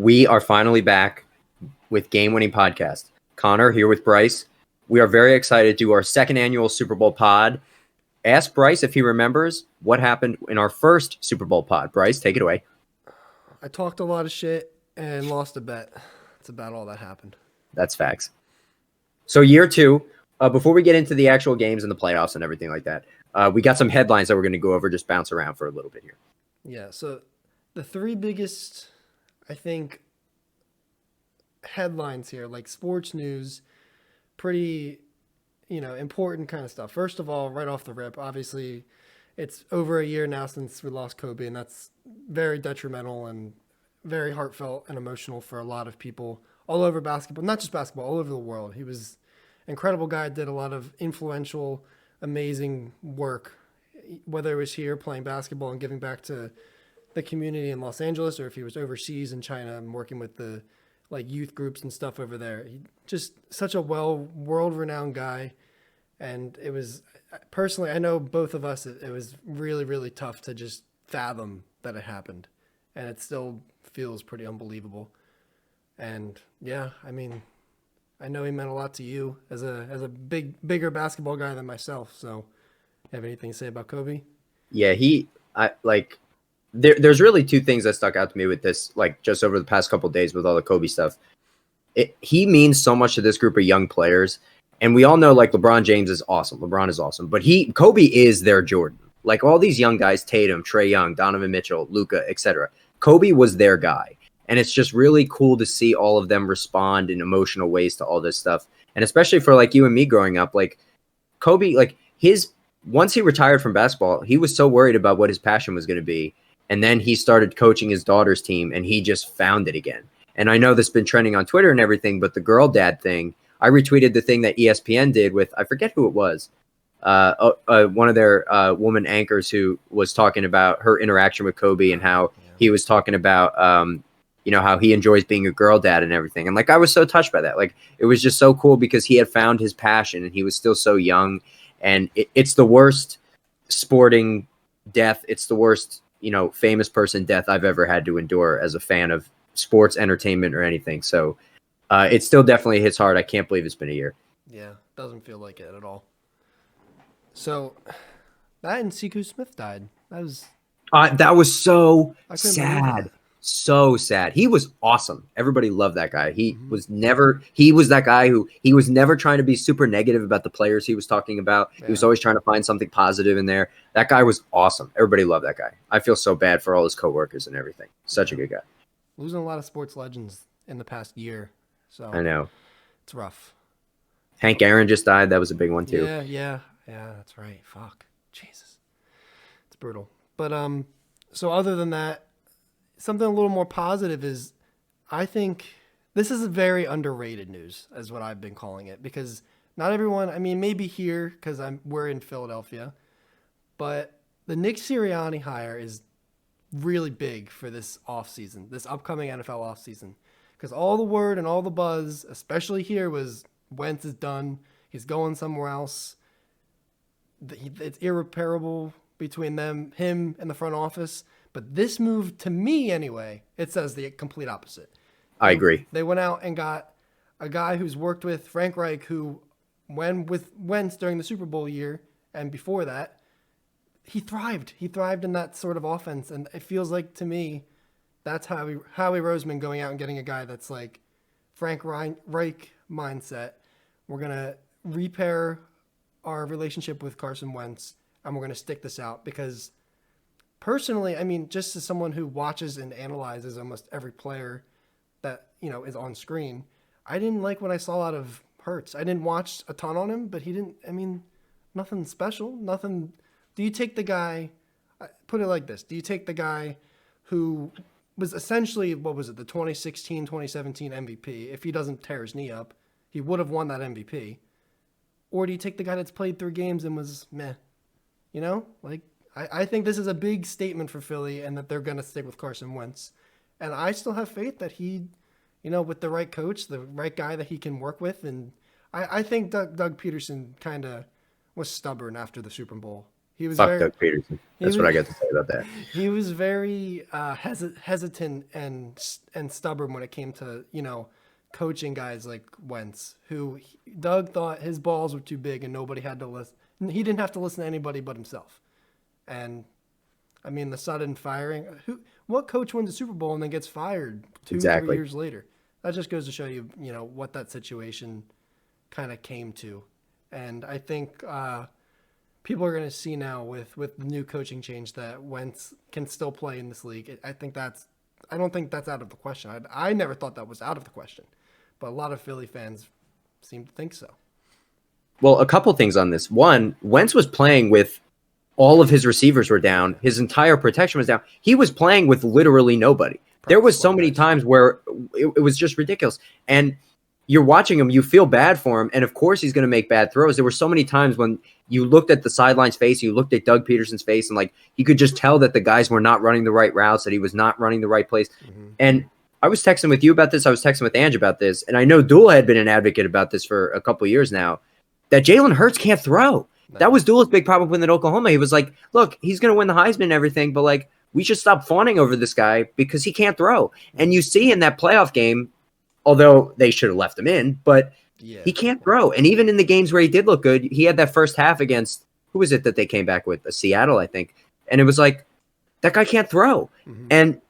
We are finally back with Game Winning Podcast. Connor here with Bryce. We are very excited to do our second annual Super Bowl pod. Ask Bryce if he remembers what happened in our first Super Bowl pod. Bryce, take it away. I talked a lot of shit and lost a bet. That's about all that happened. That's facts. So year two, before we get into the actual games and the playoffs and everything like that, we got some headlines that we're going to go over, just bounce around for a little bit here. Yeah, so the three biggest, I think, headlines here, like sports news, pretty, important kind of stuff. First of all, right off the rip, obviously, it's over a year now since we lost Kobe, and that's very detrimental and very heartfelt and emotional for a lot of people all over basketball, not just basketball, all over the world. He was an incredible guy, did a lot of influential, amazing work, whether it was here playing basketball and giving back to the community in Los Angeles, or if he was overseas in China and working with the youth groups and stuff over there. He just such a world-renowned guy. And it was, personally, I know both of us, it was really, really tough to just fathom that it happened. And it still feels pretty unbelievable. And yeah, I mean, I know he meant a lot to you as a bigger basketball guy than myself. So, have anything to say about Kobe? Yeah, there's really two things that stuck out to me with this, just over the past couple of days with all the Kobe stuff. He means so much to this group of young players. And we all know, LeBron James is awesome. LeBron is awesome. But Kobe is their Jordan. All these young guys, Tatum, Trae Young, Donovan Mitchell, Luka, etc. Kobe was their guy. And it's just really cool to see all of them respond in emotional ways to all this stuff. And especially for, you and me growing up, Kobe, once he retired from basketball, he was so worried about what his passion was going to be. And then he started coaching his daughter's team, and he just found it again. And I know this has been trending on Twitter and everything, but the girl dad thing, I retweeted the thing that ESPN did with, I forget who it was, one of their woman anchors who was talking about her interaction with Kobe and how he was talking about, how he enjoys being a girl dad and everything. And I was so touched by that. It was just so cool because he had found his passion and he was still so young. And it's the worst sporting death. It's the worst, famous person death I've ever had to endure as a fan of sports entertainment or anything. So it still definitely hits hard. I can't believe it's been a year. Yeah, doesn't feel like it at all. So that and Sekou Smith died. That was so sad. So sad. He was awesome. Everybody loved that guy. He was that guy who he was never trying to be super negative about the players he was talking about. Yeah. He was always trying to find something positive in there. That guy was awesome. Everybody loved that guy. I feel so bad for all his coworkers and everything. Such a good guy. Losing a lot of sports legends in the past year. So I know. It's rough. Hank Aaron just died. That was a big one too. Yeah, that's right. Fuck. Jesus. It's brutal. But so other than that, something a little more positive is, I think this is very underrated news, is what I've been calling it, because not everyone, I mean, maybe here because we're in Philadelphia, but the Nick Sirianni hire is really big for this offseason, this upcoming NFL offseason, because all the word and all the buzz, especially here, was Wentz is done. He's going somewhere else. It's irreparable between him and the front office. But this move, to me anyway, it says the complete opposite. I agree. They went out and got a guy who's worked with Frank Reich, who, when with Wentz during the Super Bowl year and before that, he thrived. He thrived in that sort of offense. And it feels like, to me, that's Howie Roseman going out and getting a guy that's like Frank Reich mindset. We're going to repair our relationship with Carson Wentz, and we're going to stick this out. Because personally, I mean, just as someone who watches and analyzes almost every player that, is on screen, I didn't like what I saw out of Hurts. I didn't watch a ton on him, but nothing special, nothing. Do you take the guy, put it like this, do you take the guy who was essentially, the 2016, 2017 MVP? If he doesn't tear his knee up, he would have won that MVP. Or do you take the guy that's played 3 games and was meh? I think this is a big statement for Philly, and that they're going to stick with Carson Wentz. And I still have faith that he, with the right coach, the right guy that he can work with. And I think Doug Peterson kind of was stubborn after the Super Bowl. He was Fuck very Doug Peterson. he That's was what I got to say about that. he was very hesitant and stubborn when it came to coaching guys like Wentz, who Doug thought his balls were too big and nobody had to listen. He didn't have to listen to anybody but himself. And I mean, the sudden firing. What coach wins a Super Bowl and then gets fired 3 years later? That just goes to show you, what that situation kind of came to. And I think people are going to see now with the new coaching change that Wentz can still play in this league. I don't think that's out of the question. I never thought that was out of the question, but a lot of Philly fans seem to think so. Well, a couple things on this. One, Wentz was playing with all of his receivers were down. His entire protection was down. He was playing with literally nobody. There was so many times where it was just ridiculous. And you're watching him, you feel bad for him. And of course he's going to make bad throws. There were so many times when you looked at the sideline's face, you looked at Doug Peterson's face, and like you could just tell that the guys were not running the right routes, that he was not running the right place. Mm-hmm. And I was texting with you about this. I was texting with Ange about this. And I know Dula had been an advocate about this for a couple of years now, that Jalen Hurts can't throw. No. That was Dula's big problem with Oklahoma. He was like, look, he's going to win the Heisman and everything, but like, we should stop fawning over this guy because he can't throw. And you see in that playoff game, although they should have left him in, but he can't throw. And even in the games where he did look good, he had that first half against, who was it that they came back with? Seattle, I think. And it was like, that guy can't throw. Mm-hmm. And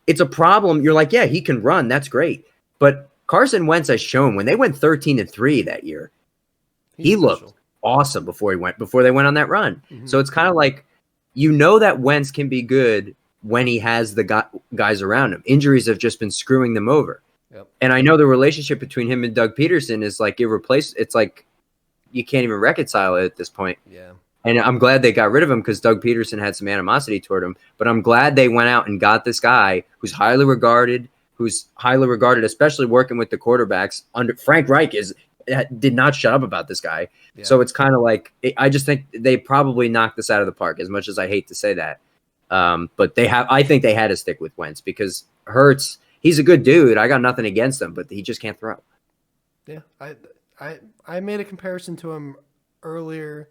it's a problem. You're like, yeah, he can run. That's great. But Carson Wentz has shown when they went 13-3 that year, he looked awesome before they went on that run. Mm-hmm. So it's kind of like, that Wentz can be good when he has the guys around him. Injuries have just been screwing them over. Yep. And I know the relationship between him and Doug Peterson is like irreplaceable. It's like you can't even reconcile it at this point. Yeah. And I'm glad they got rid of him because Doug Peterson had some animosity toward him. But I'm glad they went out and got this guy who's highly regarded, especially working with the quarterbacks. Under Frank Reich did not shut up about this guy. Yeah. So it's kind of like, I just think they probably knocked this out of the park, as much as I hate to say that. But I think they had to stick with Wentz because Hurts, he's a good dude. I got nothing against him, but he just can't throw. Yeah. I made a comparison to him earlier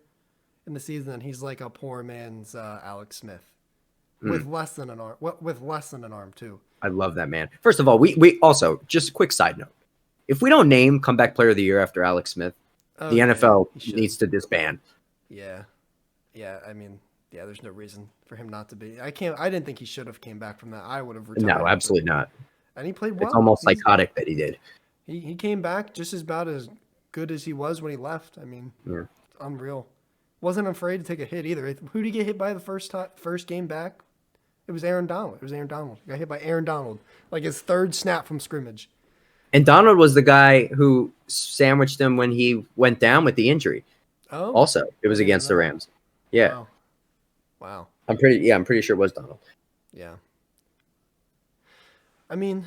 in the season. He's like a poor man's Alex Smith with less than an arm too. I love that man. First of all, we also, just a quick side note. If we don't name comeback player of the year after Alex Smith, the NFL needs to disband. Yeah. Yeah. I mean, yeah, there's no reason for him not to be. I didn't think he should have came back from that. I would have retired. No, absolutely not. And he played well. It's almost psychotic that he did. He came back just about as good as he was when he left. I mean, it's unreal. Wasn't afraid to take a hit either. Who did he get hit by the first game back? It was Aaron Donald. He got hit by Aaron Donald, like his third snap from scrimmage. And Donald was the guy who sandwiched him when he went down with the injury. Oh, also, it was against the Rams. Yeah. Wow. I'm pretty sure it was Donald. Yeah. I mean,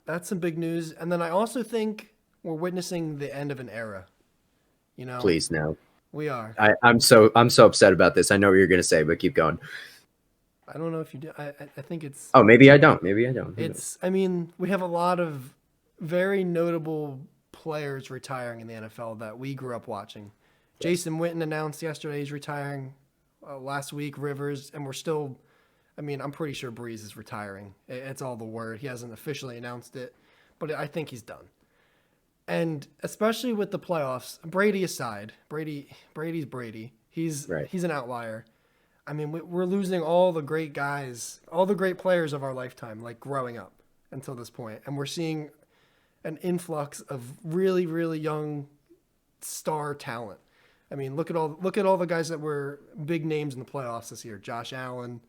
that's some big news. And then I also think we're witnessing the end of an era. Please, no. We are. I'm so upset about this. I know what you're going to say, but keep going. I don't know if you do. I think it's... Oh, maybe I don't. I mean, we have a lot of very notable players retiring in the NFL that we grew up watching. Yeah. Jason Witten announced yesterday he's retiring. Last week, Rivers. And we're still... I mean, I'm pretty sure Breeze is retiring. It's all the word. He hasn't officially announced it. But I think he's done. And especially with the playoffs, Brady aside, Brady's Brady. He's an outlier. I mean, we're losing all the great guys, all the great players of our lifetime, like growing up until this point. And we're seeing an influx of really, really young star talent. I mean, look at all the guys that were big names in the playoffs this year. Josh Allen,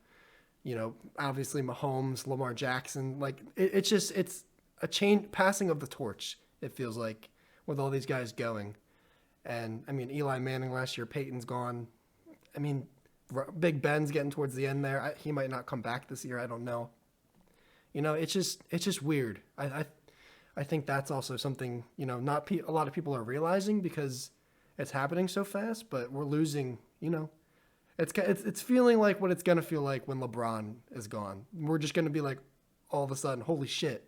obviously Mahomes, Lamar Jackson. Like it's a passing of the torch. It feels like with all these guys going. And I mean, Eli Manning last year, Peyton's gone. I mean, Big Ben's getting towards the end there. He might not come back this year. I don't know. It's just weird. I think that's also something, not a lot of people are realizing because it's happening so fast, but we're losing, it's feeling like what it's going to feel like when LeBron is gone. We're just going to be like, all of a sudden, holy shit,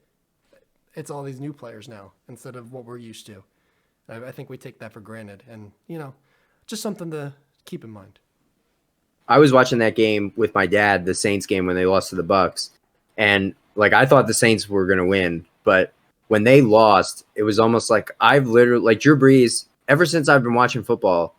it's all these new players now instead of what we're used to. I think we take that for granted. And, just something to keep in mind. I was watching that game with my dad, the Saints game when they lost to the Bucks, and like I thought the Saints were going to win, but when they lost, it was almost like I've literally like Drew Brees. Ever since I've been watching football,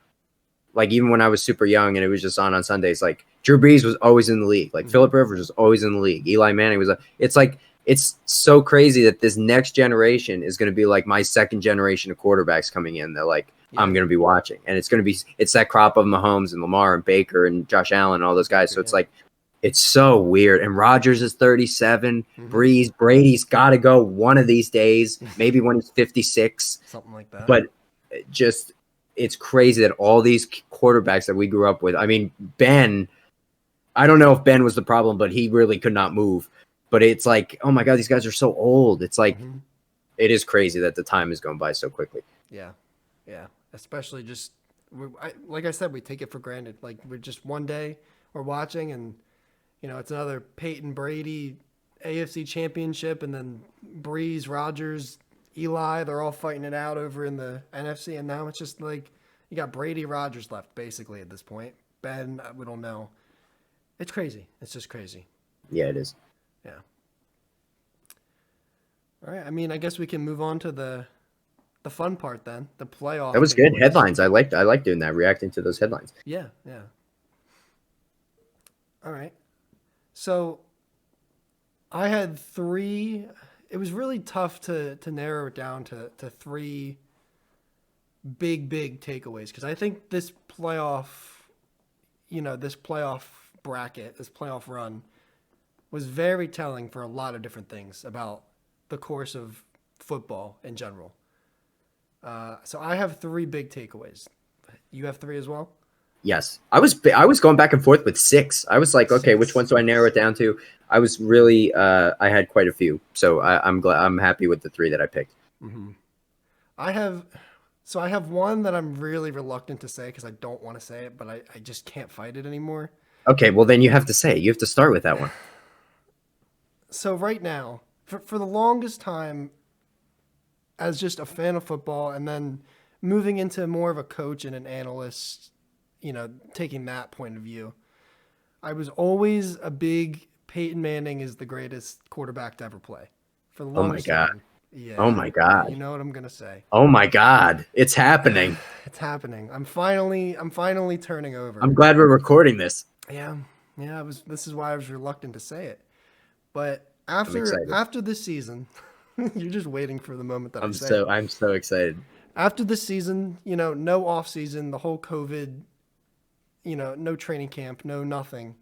like even when I was super young and it was just on Sundays, like Drew Brees was always in the league. Like Phillip Rivers was always in the league. Eli Manning was. It's like it's so crazy that this next generation is going to be like my second generation of quarterbacks coming in. That like I'm going to be watching, and it's that crop of Mahomes and Lamar and Baker and Josh Allen and all those guys. So it's like it's so weird. And Rodgers is 37. Brady's got to go one of these days. Maybe when he's 56, something like that. But just. It's crazy that all these quarterbacks that we grew up with. I mean, Ben, I don't know if Ben was the problem, but he really could not move. But it's like, oh my God, these guys are so old. It's like, it is crazy that the time is going by so quickly. Yeah. Yeah. Especially just, like I said, we take it for granted. Like we're just one day we're watching and, it's another Peyton Brady AFC championship and then Breeze, Rodgers, Eli, they're all fighting it out over in the NFC, and now it's just like you got Brady, Rodgers left basically at this point. Ben, we don't know. It's crazy. It's just crazy. Yeah, it is. Yeah. All right. I mean, I guess we can move on to the fun part then, the playoff. That was good. Headlines. I like doing that, reacting to those headlines. Yeah, yeah. All right. So I had 3. It was really tough to narrow it down to 3 big takeaways because I think this playoff, this playoff bracket, this playoff run was very telling for a lot of different things about the course of football in general. So I have 3 big takeaways. You have 3 as well? Yes. I was going back and forth with 6. I was like, okay, which ones do I narrow it down to? I was really I had quite a few. So I'm happy with the 3 that I picked. Mm-hmm. I have one that I'm really reluctant to say because I don't want to say it, but I just can't fight it anymore. Okay, well then you have to say it. You have to start with that one. So right now, for the longest time, as just a fan of football and then moving into more of a coach and an analyst, taking that point of view, I was always a big Peyton Manning is the greatest quarterback to ever play. For the longest time. Yeah. Oh my God. You know what I'm gonna say. Oh my God. It's happening. It's happening. I'm finally turning over. I'm glad we're recording this. Yeah. This is why I was reluctant to say it. But after this season, you're just waiting for the moment that I'm so excited. After this season, no off season, the whole COVID, no training camp, no nothing.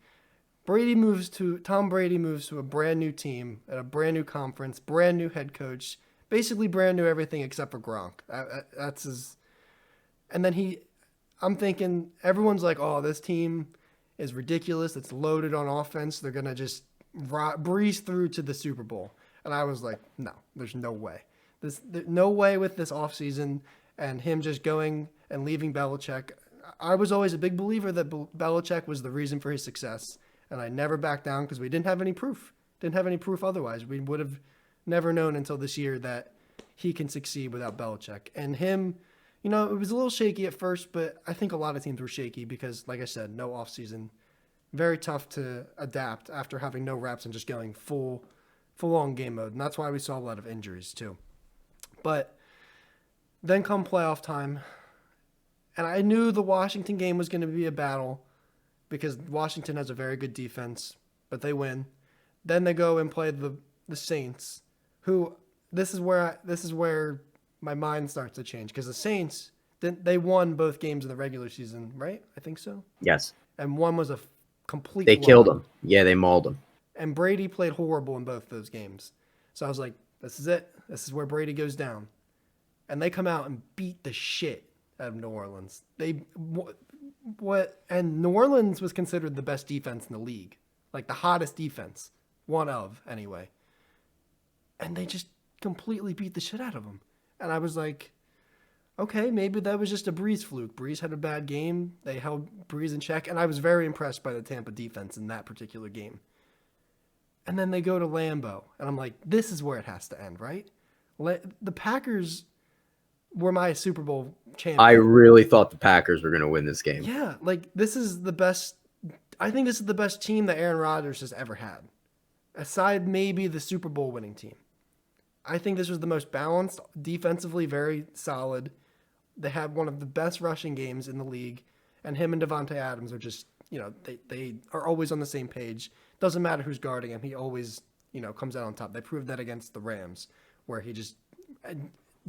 Tom Brady moves to a brand new team at a brand new conference, brand new head coach, basically brand new everything except for Gronk. That's his. And then I'm thinking everyone's like, oh, this team is ridiculous. It's loaded on offense. They're going to just breeze through to the Super Bowl. And I was like, no, there's no way. No way with this offseason and him just going and leaving Belichick. I was always a big believer that Belichick was the reason for his success. And I never backed down because we didn't have any proof. Didn't have any proof otherwise. We would have never known until this year that he can succeed without Belichick. And him, it was a little shaky at first, but I think a lot of teams were shaky because, like I said, no offseason. Very tough to adapt after having no reps and just going full-on game mode. And that's why we saw a lot of injuries too. But then come playoff time, and I knew the Washington game was going to be a battle because Washington has a very good defense, but they win. Then they go and play the Saints, who this is where my mind starts to change because the Saints they won both games in the regular season, right? I think so. Yes. And one was a complete. They killed them. Yeah, they mauled them. And Brady played horrible in both those games. So I was like, this is it. This is where Brady goes down. And they come out and beat the shit out of New Orleans. And New Orleans was considered the best defense in the league. Like the hottest defense. One of, anyway. And they just completely beat the shit out of them. And I was like, okay, maybe that was just a Breeze fluke. Breeze had a bad game. They held Breeze in check. And I was very impressed by the Tampa defense in that particular game. And then they go to Lambeau. And I'm like, this is where it has to end, right? The Packers were my Super Bowl champion. I really thought the Packers were going to win this game. Yeah, like this is the best. I think this is the best team that Aaron Rodgers has ever had, aside maybe the Super Bowl winning team. I think this was the most balanced, defensively very solid. They had one of the best rushing games in the league, and him and Devontae Adams are just, they are always on the same page. Doesn't matter who's guarding him, he always, comes out on top. They proved that against the Rams, where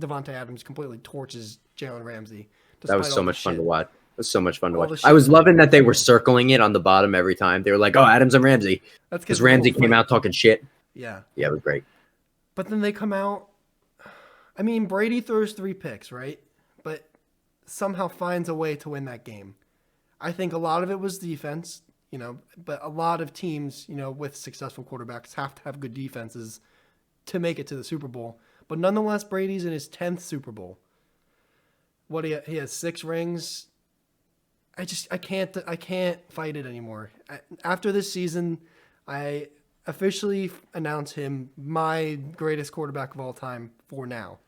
Devontae Adams completely torches Jalen Ramsey. That was so much fun to watch. It was so much fun to watch. shit. I was loving that they were circling it on the bottom every time. They were like, "Oh, Adams and Ramsey," That's because Ramsey came out talking shit. Yeah, it was great. But then they come out. I mean, Brady throws 3 picks, right? But somehow finds a way to win that game. I think a lot of it was defense, but a lot of teams, with successful quarterbacks have to have good defenses to make it to the Super Bowl. But nonetheless, Brady's in his 10th Super Bowl. He has 6 rings. I can't fight it anymore. After this season, I officially announce him my greatest quarterback of all time for now.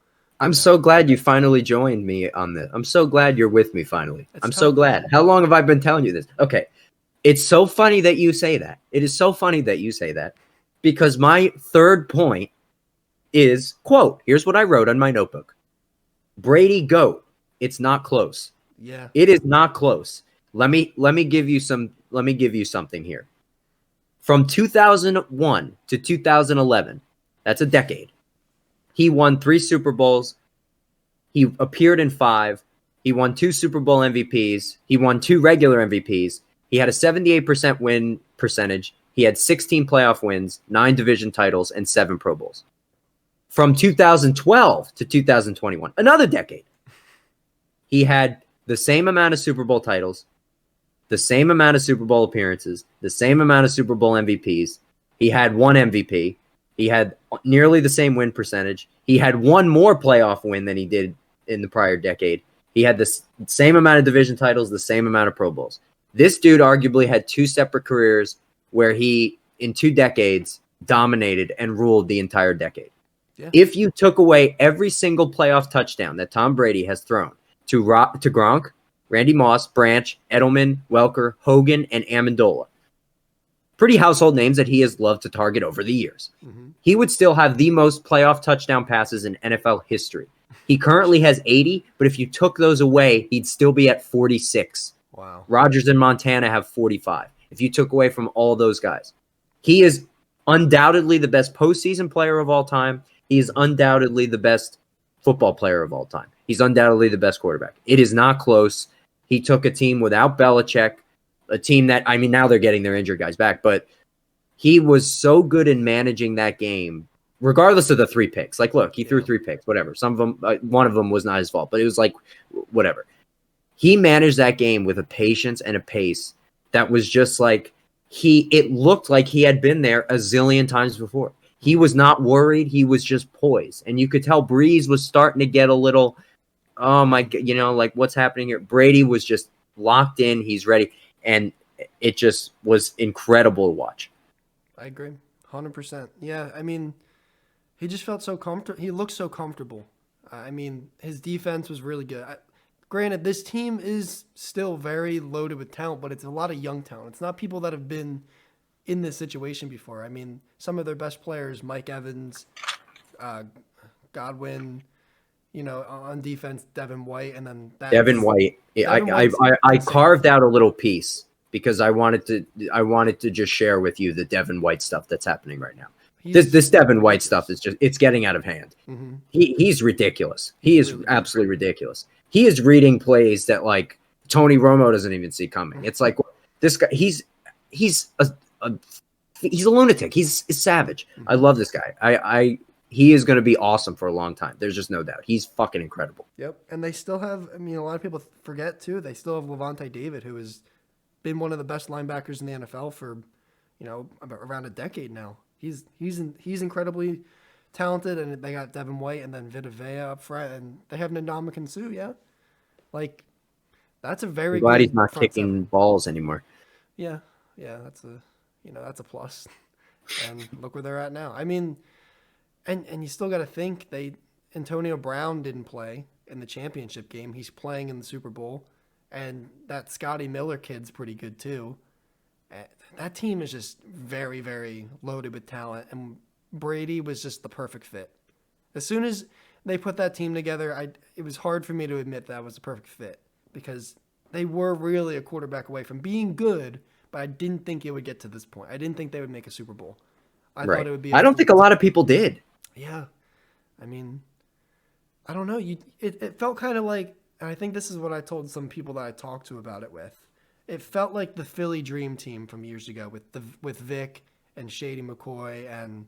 I'm so glad you finally joined me on this. I'm so glad you're with me finally. I'm so glad. How long have I been telling you this? Okay. It's so funny that you say that. It is so funny that you say that, because my third point is, quote, here's what I wrote on my notebook. Brady GOAT. It's not close. Yeah. It is not close. Let me give you something here. From 2001 to 2011, that's a decade. He won 3 Super Bowls. He appeared in 5. He won 2 Super Bowl MVPs. He won 2 regular MVPs. He had a 78% win percentage. He had 16 playoff wins, 9 division titles, and 7 Pro Bowls. From 2012 to 2021, another decade, he had the same amount of Super Bowl titles, the same amount of Super Bowl appearances, the same amount of Super Bowl MVPs. He had 1 MVP. He had nearly the same win percentage. He had 1 more playoff win than he did in the prior decade. He had the same amount of division titles, the same amount of Pro Bowls. This dude arguably had 2 separate careers where he, in 2 decades, dominated and ruled the entire decade. Yeah. If you took away every single playoff touchdown that Tom Brady has thrown to Gronk, Randy Moss, Branch, Edelman, Welker, Hogan, and Amendola, pretty household names that he has loved to target over the years, he would still have the most playoff touchdown passes in NFL history. He currently has 80, but if you took those away, he'd still be at 46. Wow. Rodgers and Montana have 45. If you took away from all those guys, he is undoubtedly the best postseason player of all time. He is undoubtedly the best football player of all time. He's undoubtedly the best quarterback. It is not close. He took a team without Belichick, a team that, I mean, now they're getting their injured guys back, but he was so good in managing that game, regardless of the 3 picks. Like, look, he threw 3 picks, whatever. Some of them, one of them was not his fault, but it was like, whatever. He managed that game with a patience and a pace that was just like, it looked like he had been there a zillion times before. He was not worried. He was just poised. And you could tell Breeze was starting to get a little, oh my God, like what's happening here? Brady was just locked in. He's ready. And it just was incredible to watch. I agree. 100%. Yeah. I mean, he just felt so comfortable. He looked so comfortable. I mean, his defense was really good. Granted, this team is still very loaded with talent, but it's a lot of young talent. It's not people that have been in this situation before. I mean, some of their best players, Mike Evans, Godwin, on defense, Devin White, and then Devin White. I carved out a little piece because I wanted to just share with you the Devin White stuff that's happening right now. This Devin White stuff is it's getting out of hand. Mm-hmm. He's ridiculous. He is really absolutely ridiculous. He is reading plays that like Tony Romo doesn't even see coming. It's like this guy. He's a lunatic. He's savage. Mm-hmm. I love this guy. He is going to be awesome for a long time. There's just no doubt. He's fucking incredible. Yep. And they still have, a lot of people forget too, they still have Levante David, who has been one of the best linebackers in the NFL for, around a decade now. He's incredibly talented, and they got Devin White and then Vita Vea up front, and they have Ndamukong Suh, yeah? Like, that's a very glad he's not kicking balls anymore. Yeah, that's a plus. And look where they're at now. I mean, and you still got to think Antonio Brown didn't play in the championship game. He's playing in the Super Bowl. And that Scotty Miller kid's pretty good too. That team is just very, very loaded with talent. And Brady was just the perfect fit. As soon as they put that team together, it was hard for me to admit that was the perfect fit because they were really a quarterback away from being good, but I didn't think it would get to this point. I didn't think they would make a Super Bowl. I thought it would be. I don't think a lot of people did. Yeah, I mean, I don't know. It felt kind of like, and I think this is what I told some people that I talked to about it with. It felt like the Philly Dream Team from years ago with Vic and Shady McCoy and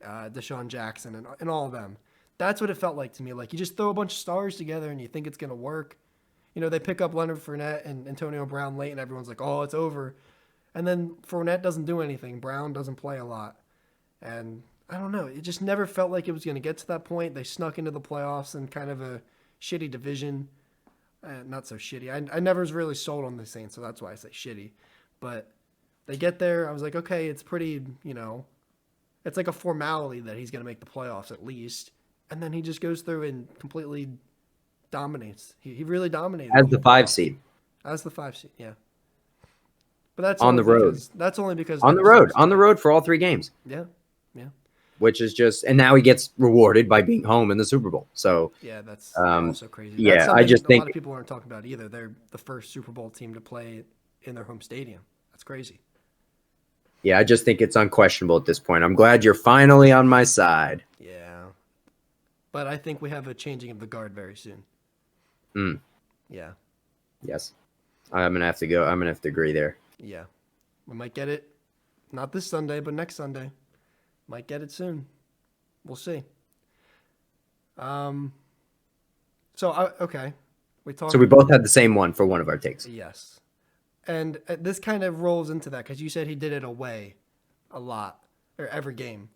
Deshaun Jackson and all of them. That's what it felt like to me. Like you just throw a bunch of stars together and you think it's going to work. You know, they pick up Leonard Fournette and Antonio Brown late and everyone's like, oh, it's over. And then Fournette doesn't do anything. Brown doesn't play a lot. And I don't know. It just never felt like it was going to get to that point. They snuck into the playoffs in kind of a shitty division. Not so shitty. I never was really sold on the Saints, so that's why I say shitty. But they get there. I was like, okay, it's pretty, it's like a formality that he's going to make the playoffs at least. And then he just goes through and completely dominates. He really dominated. As the 5 seed. As the 5 seed, yeah. But that's on the road. That's only because on the road for all 3 games. Yeah. Which is just, and now he gets rewarded by being home in the Super Bowl. So yeah, that's also crazy. Yeah, I just think a lot of people aren't talking about either. They're the first Super Bowl team to play in their home stadium. That's crazy. Yeah, I just think it's unquestionable at this point. I'm glad you're finally on my side. Yeah, but I think we have a changing of the guard very soon. Yeah. Yes, I'm gonna have to go. I'm gonna have to agree there. Yeah, we might get it. Not this Sunday, but next Sunday. Might get it soon. We'll see. Okay. We talked. So we both had the same one for one of our takes. Yes. And this kind of rolls into that because you said he did it away a lot or every game.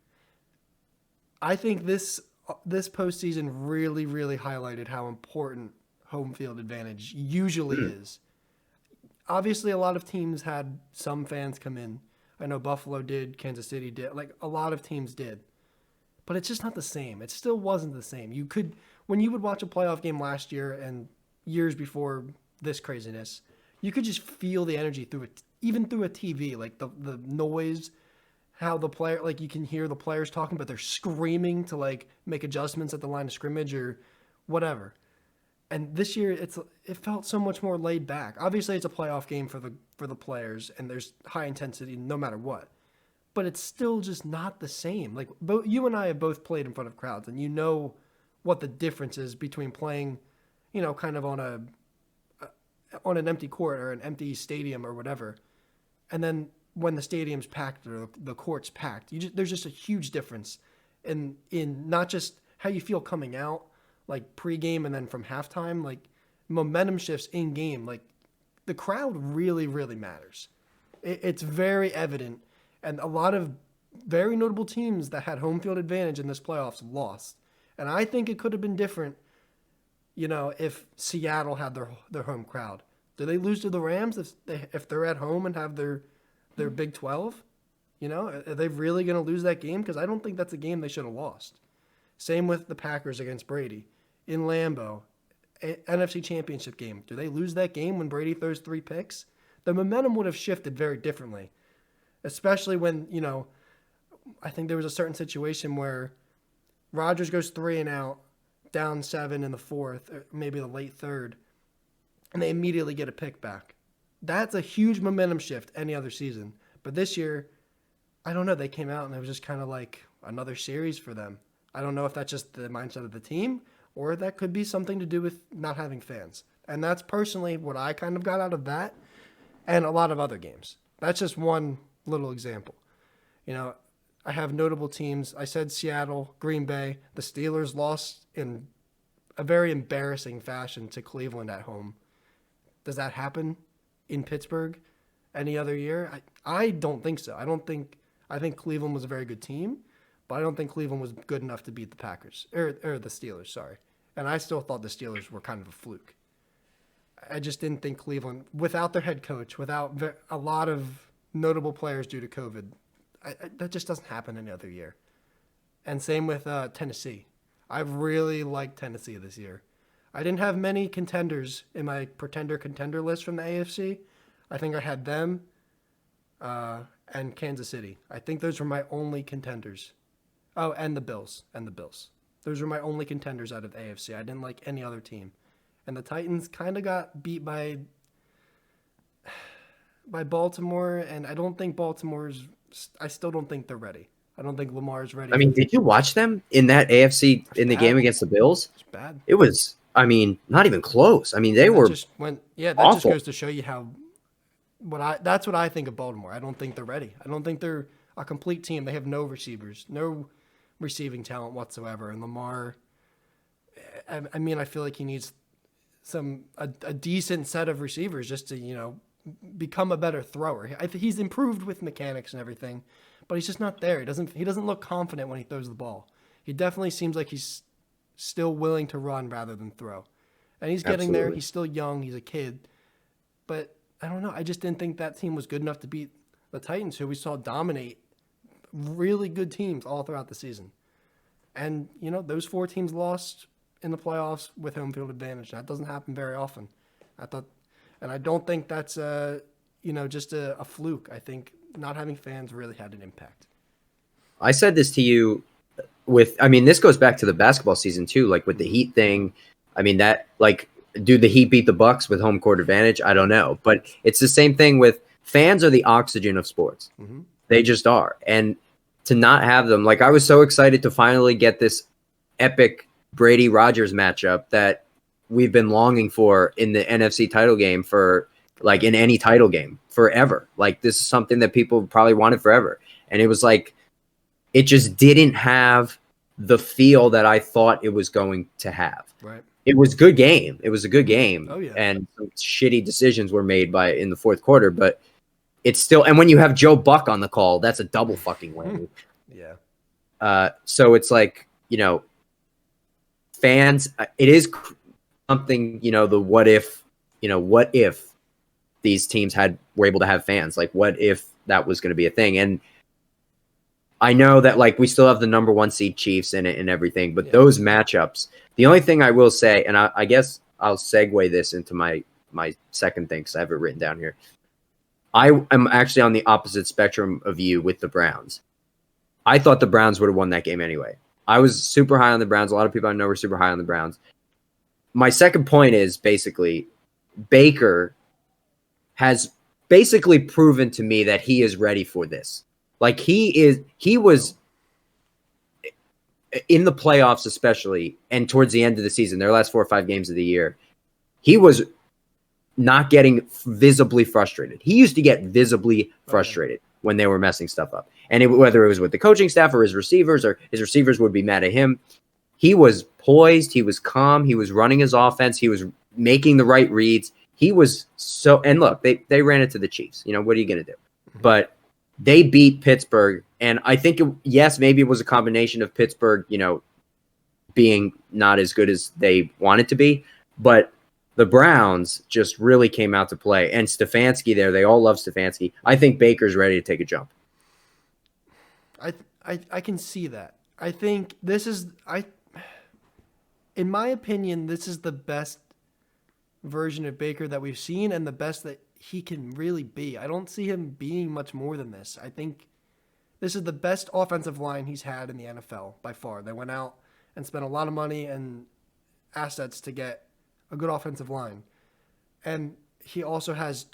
I think this postseason really, really highlighted how important home field advantage usually is. Obviously, a lot of teams had some fans come in. I know Buffalo did, Kansas City did, like a lot of teams did. But it's just not the same. It still wasn't the same. When you would watch a playoff game last year and years before this craziness, you could just feel the energy through it, even through a TV, like the noise, how the player, like you can hear the players talking, but they're screaming to like make adjustments at the line of scrimmage or whatever. And this year, it felt so much more laid back. Obviously, it's a playoff game for the players, and there's high intensity no matter what. But it's still just not the same. Like you and I have both played in front of crowds, and you know what the difference is between playing, kind of on an empty court or an empty stadium or whatever, and then when the stadium's packed or the court's packed. There's just a huge difference in not just how you feel coming out, like pregame and then from halftime, like momentum shifts in game. Like the crowd really, really matters. It's very evident. And a lot of very notable teams that had home field advantage in this playoffs lost. And I think it could have been different, if Seattle had their home crowd. Do they lose to the Rams if they're at home and have their Big 12? Are they really going to lose that game? Because I don't think that's a game they should have lost. Same with the Packers against Brady in Lambeau, NFC Championship game. Do they lose that game when Brady throws 3 picks? The momentum would have shifted very differently, especially when, I think there was a certain situation where Rodgers goes 3 and out, down 7 in the 4th, or maybe the late 3rd, and they immediately get a pick back. That's a huge momentum shift any other season. But this year, I don't know, they came out and it was just kind of like another series for them. I don't know if that's just the mindset of the team or that could be something to do with not having fans. And that's personally what I kind of got out of that and a lot of other games. That's just one little example. I have notable teams. I said Seattle, Green Bay. The Steelers lost in a very embarrassing fashion to Cleveland at home. Does that happen in Pittsburgh any other year? I don't think so. I think Cleveland was a very good team, but I don't think Cleveland was good enough to beat the Packers or the Steelers, sorry. And I still thought the Steelers were kind of a fluke. I just didn't think Cleveland, without their head coach, without a lot of notable players due to COVID, that just doesn't happen any other year. And same with Tennessee. I've really liked Tennessee this year. I didn't have many contenders in my contender list from the AFC. I think I had them and Kansas City. I think those were my only contenders. Oh, and the Bills. Those were my only contenders out of the AFC. I didn't like any other team. And the Titans kind of got beat by Baltimore, and I don't think I still don't think they're ready. I don't think Lamar's ready. I mean, did you watch them in that AFC in the game against the Bills? It's bad. It was, I mean, not even close. I mean, they were just goes to show you how that's what I think of Baltimore. I don't think they're ready. I don't think they're a complete team. They have no receivers, no receiving talent whatsoever. And Lamar, I mean, I feel like he needs a decent set of receivers just to, become a better thrower. I think he's improved with mechanics and everything, but he's just not there. He doesn't look confident when he throws the ball. He definitely seems like he's still willing to run rather than throw. And he's getting there. He's still young. He's a kid. But I don't know. I just didn't think that team was good enough to beat the Titans, who we saw dominate really good teams all throughout the season. And, those 4 teams lost in the playoffs with home field advantage. That doesn't happen very often. And I don't think that's just a fluke. I think not having fans really had an impact. I said this to you this goes back to the basketball season too, like with the Heat thing. I mean, that, like, do the Heat beat the Bucks with home court advantage? I don't know. But it's the same thing with fans are the oxygen of sports. Mm-hmm. They just are. And to not have them, like, I was so excited to finally get this epic Brady Rodgers matchup that we've been longing for in the NFC title game for, like, in any title game forever. Like, this is something that people probably wanted forever. And it was like, it just didn't have the feel that I thought it was going to have. Right. It was a good game. It was a good game. Oh, yeah. And some shitty decisions were made in the fourth quarter, but it's still, and when you have Joe Buck on the call, that's a double fucking win. Yeah. So it's like, fans, it is something, the what if these teams were able to have fans? Like, what if that was going to be a thing? And I know that, like, we still have the number 1 seed Chiefs in it and everything, but those matchups, the only thing I will say, and I guess I'll segue this into my second thing because I have it written down here. I am actually on the opposite spectrum of you with the Browns. I thought the Browns would have won that game anyway. I was super high on the Browns. A lot of people I know were super high on the Browns. My second point is basically Baker has basically proven to me that he is ready for this. Like, he was in the playoffs, especially, and towards the end of the season, their last 4 or 5 games of the year, he was not getting visibly frustrated. He used to get visibly frustrated when they were messing stuff up. And whether it was with the coaching staff or his receivers would be mad at him. He was poised. He was calm. He was running his offense. He was making the right reads. He was so, and look, they ran it to the Chiefs. What are you going to do? Mm-hmm. But they beat Pittsburgh. And I think, maybe it was a combination of Pittsburgh, being not as good as they wanted to be. But the Browns just really came out to play. And Stefanski there, they all love Stefanski. I think Baker's ready to take a jump. I can see that. I think in my opinion, this is the best version of Baker that we've seen and the best that he can really be. I don't see him being much more than this. I think this is the best offensive line he's had in the NFL by far. They went out and spent a lot of money and assets to get a good offensive line. And he also has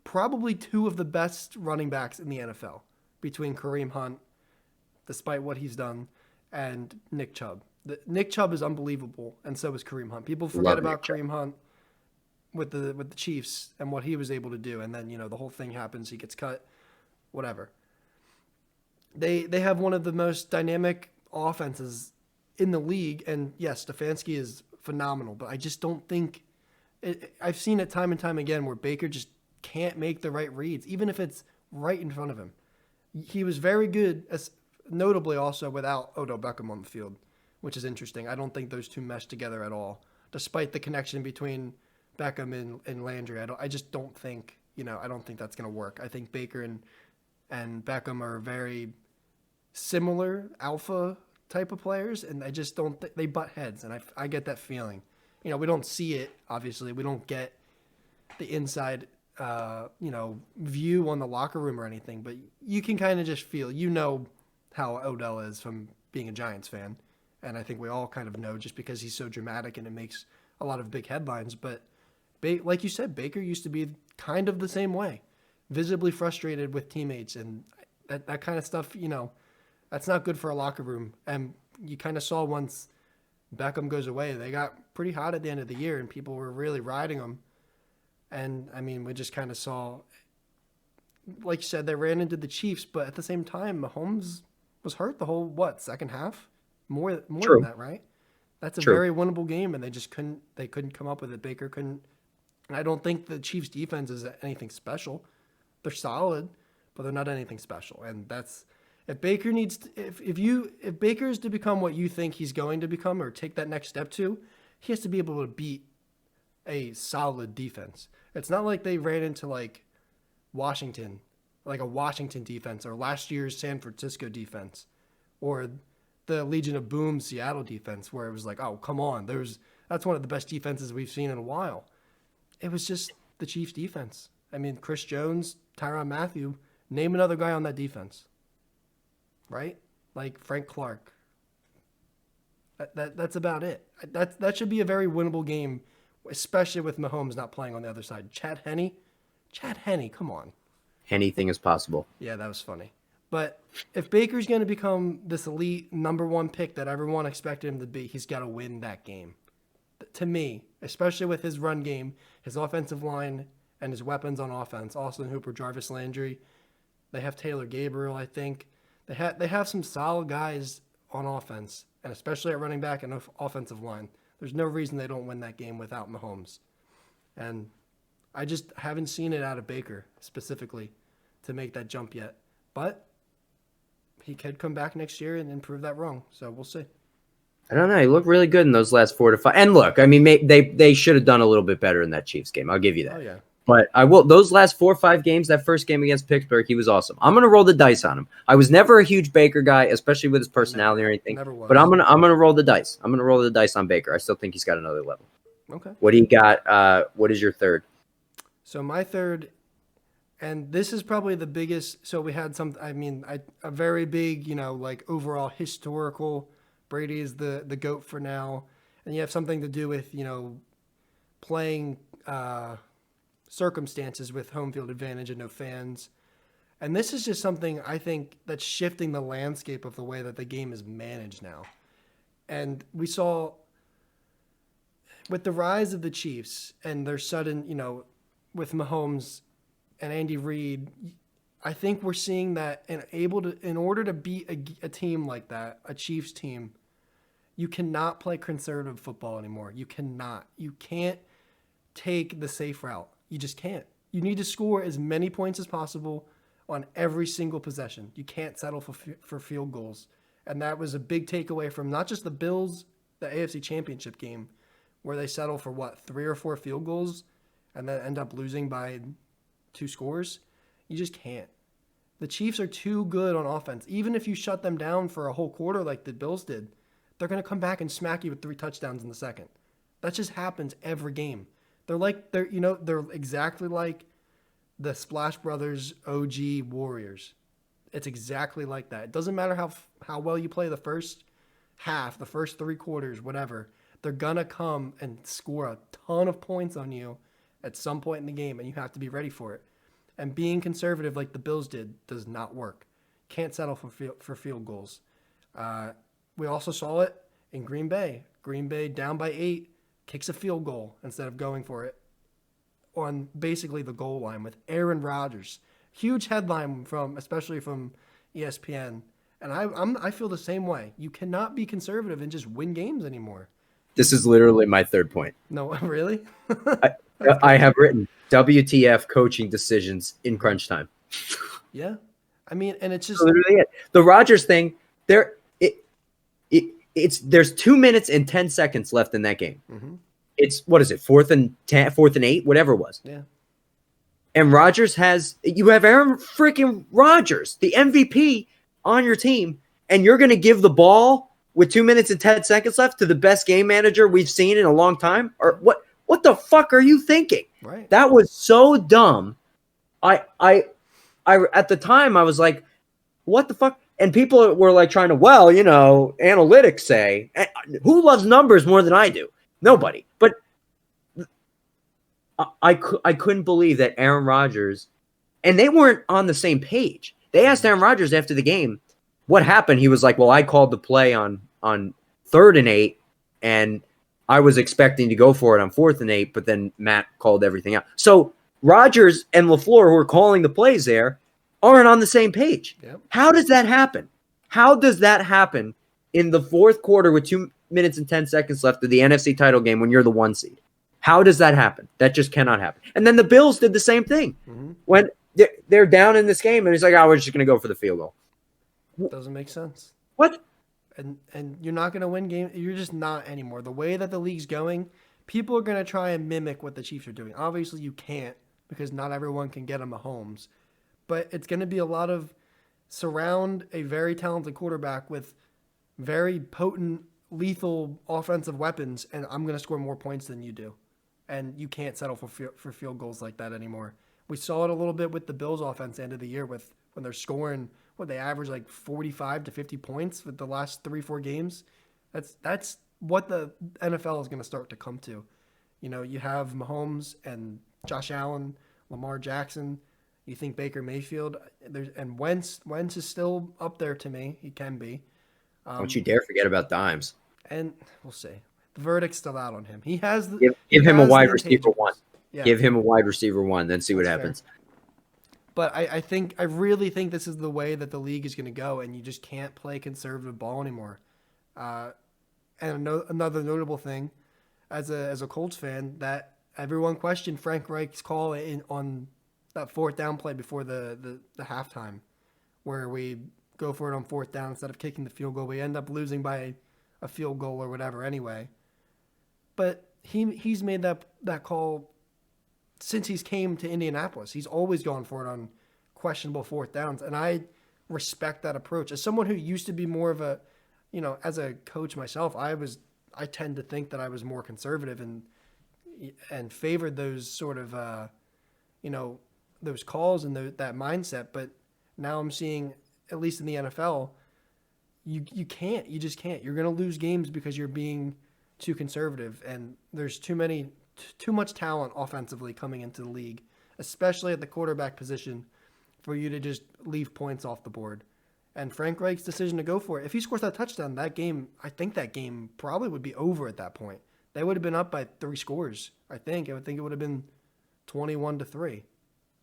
probably two of the best running backs in the NFL between Kareem Hunt, despite what he's done, and Nick Chubb. Nick Chubb is unbelievable, and so is Kareem Hunt. People forget about Kareem Hunt with the Chiefs and what he was able to do, and then the whole thing happens. He gets cut, whatever. They have one of the most dynamic offenses in the league, and yes, Stefanski is phenomenal, but I just don't think I've seen it time and time again where Baker just can't make the right reads, even if it's right in front of him. He was very good, notably also without Odell Beckham on the field, which is interesting. I don't think those two mesh together at all, despite the connection between Beckham and Landry. I just don't think, I don't think that's going to work. I think Baker and Beckham are very similar alpha type of players, and I just don't they butt heads, and I get that feeling. we don't see it. Obviously, we don't get the inside, view on the locker room or anything. But you can kind of just feel, how Odell is from being a Giants fan, and I think we all kind of know just because he's so dramatic and it makes a lot of big headlines. But like you said, Baker used to be kind of the same way, visibly frustrated with teammates, and that kind of stuff. That's not good for a locker room. And you kind of saw once Beckham goes away, they got pretty hot at the end of the year, and people were really riding them. And, I mean, we just kind of saw, like you said, they ran into the Chiefs, but at the same time, Mahomes was hurt the whole, second half? More than that, right? That's a very winnable game, and they couldn't come up with it. Baker couldn't. And I don't think the Chiefs' defense is anything special. They're solid, but they're not anything special. And that's, if Baker if Baker is to become what you think he's going to become or take that next step to, he has to be able to beat a solid defense. It's not like they ran into like Washington, like a Washington defense, or last year's San Francisco defense, or the Legion of Boom Seattle defense, where it was like, oh, come on, that's one of the best defenses we've seen in a while. It was just the Chiefs defense. I mean, Chris Jones, Tyrann Mathieu, name another guy on that defense. Right? Like Frank Clark. That's about it. That should be a very winnable game, especially with Mahomes not playing on the other side. Chad Henne, come on. Anything is possible. Yeah, that was funny. But if Baker's going to become this elite number one pick that everyone expected him to be, he's got to win that game. To me, especially with his run game, his offensive line, and his weapons on offense, Austin Hooper, Jarvis Landry. They have Taylor Gabriel, I think. They have some solid guys on offense, and especially at running back and offensive line. There's no reason they don't win that game without Mahomes. And I just haven't seen it out of Baker specifically to make that jump yet. But he could come back next year and prove that wrong. So we'll see. I don't know. He looked really good in those last 4 to 5. And look, I mean, they should have done a little bit better in that Chiefs game. I'll give you that. Oh, yeah. But I will. Those last 4 or 5 games, that first game against Pittsburgh, he was awesome. I'm gonna roll the dice on him. I was never a huge Baker guy, especially with his personality or anything. Never was. But I'm gonna roll the dice. I'm gonna roll the dice on Baker. I still think he's got another level. Okay. What do you got? What is your third? So my third, and this is probably the biggest. So we had a very big, like overall historical. Brady is the GOAT for now, and you have something to do with playing. Circumstances with home field advantage and no fans. And this is just something I think that's shifting the landscape of the way that the game is managed now. And we saw with the rise of the Chiefs and their sudden, with Mahomes and Andy Reid, I think we're seeing that in order to beat a team like that, a Chiefs team, you cannot play conservative football anymore. You cannot. You can't take the safe route. You just can't. You need to score as many points as possible on every single possession. You can't settle for field goals. And that was a big takeaway from not just the Bills, the AFC Championship game, where they settle for 3 or 4 field goals and then end up losing by 2 scores. You just can't. The Chiefs are too good on offense. Even if you shut them down for a whole quarter like the Bills did, they're going to come back and smack you with 3 touchdowns in the second. That just happens every game. They're exactly like the Splash Brothers OG Warriors. It's exactly like that. It doesn't matter how well you play the first half, the first 3 quarters, whatever. They're going to come and score a ton of points on you at some point in the game, and you have to be ready for it. And being conservative like the Bills did does not work. Can't settle for field goals. We also saw it in Green Bay. Green Bay down by 8. Kicks a field goal instead of going for it on basically the goal line with Aaron Rodgers. Huge headline especially from ESPN. And I feel the same way. You cannot be conservative and just win games anymore. This is literally my third point. No, really? I have written WTF coaching decisions in crunch time. Yeah. I mean, and it's just literally it. The Rodgers thing, there's 2 minutes and 10 seconds left in that game. Mm-hmm. It's, what is it, 4th and 10, 4th and 8, whatever it was. Yeah. And you have Aaron freaking Rodgers, the MVP on your team, and you're going to give the ball with 2 minutes and 10 seconds left to the best game manager we've seen in a long time? Or what the fuck are you thinking? Right. That was so dumb. I at the time I was like, what the fuck? And people were like trying to, analytics say, who loves numbers more than I do? Nobody. But I couldn't believe that Aaron Rodgers, and they weren't on the same page. They asked Aaron Rodgers after the game what happened. He was like, well, I called the play on 3rd and 8, and I was expecting to go for it on 4th and 8, but then Matt called everything out. So Rodgers and LaFleur, who are calling the plays there, aren't on the same page. Yep. How does that happen? How does that happen in the fourth quarter with 2 minutes and 10 seconds left of the NFC title game when you're the 1 seed? How does that happen? That just cannot happen. And then the Bills did the same thing. Mm-hmm. When they're down in this game, and he's like, we're just going to go for the field goal. Doesn't make sense. What? And you're not going to win games. You're just not anymore. The way that the league's going, people are going to try and mimic what the Chiefs are doing. Obviously, you can't because not everyone can get on Mahomes. But it's going to be a lot of surround a very talented quarterback with very potent, lethal offensive weapons, and I'm going to score more points than you do. And you can't settle for field goals like that anymore. We saw it a little bit with the Bills offense end of the year when they're scoring, they average like 45 to 50 points with the last 3-4 games. That's what the NFL is going to start to come to. You have Mahomes and Josh Allen, Lamar Jackson. You think Baker Mayfield, and Wentz is still up there to me. He can be. Don't you dare forget about Dimes. And we'll see. The verdict's still out on him. He has give him a wide receiver 1. Yeah. Give him a wide receiver 1, then see what happens. Fair. But I really think this is the way that the league is going to go, and you just can't play conservative ball anymore. And another notable thing, as a Colts fan, that everyone questioned Frank Reich's call on that 4th down play before the halftime, where we go for it on 4th down instead of kicking the field goal. We end up losing by a field goal or whatever anyway. But he's made that call since he's came to Indianapolis. He's always gone for it on questionable 4th downs, and I respect that approach. As someone who used to be more of a, as a coach myself, I tend to think that I was more conservative and favored those sort of, those calls and that mindset. But now I'm seeing, at least in the NFL, you just can't. You're going to lose games because you're being too conservative, and there's too much talent offensively coming into the league, especially at the quarterback position, for you to just leave points off the board. And Frank Reich's decision to go for it, if he scores that touchdown, I think that game probably would be over at that point. They would have been up by 3 scores, I think. I would think it would have been 21-3,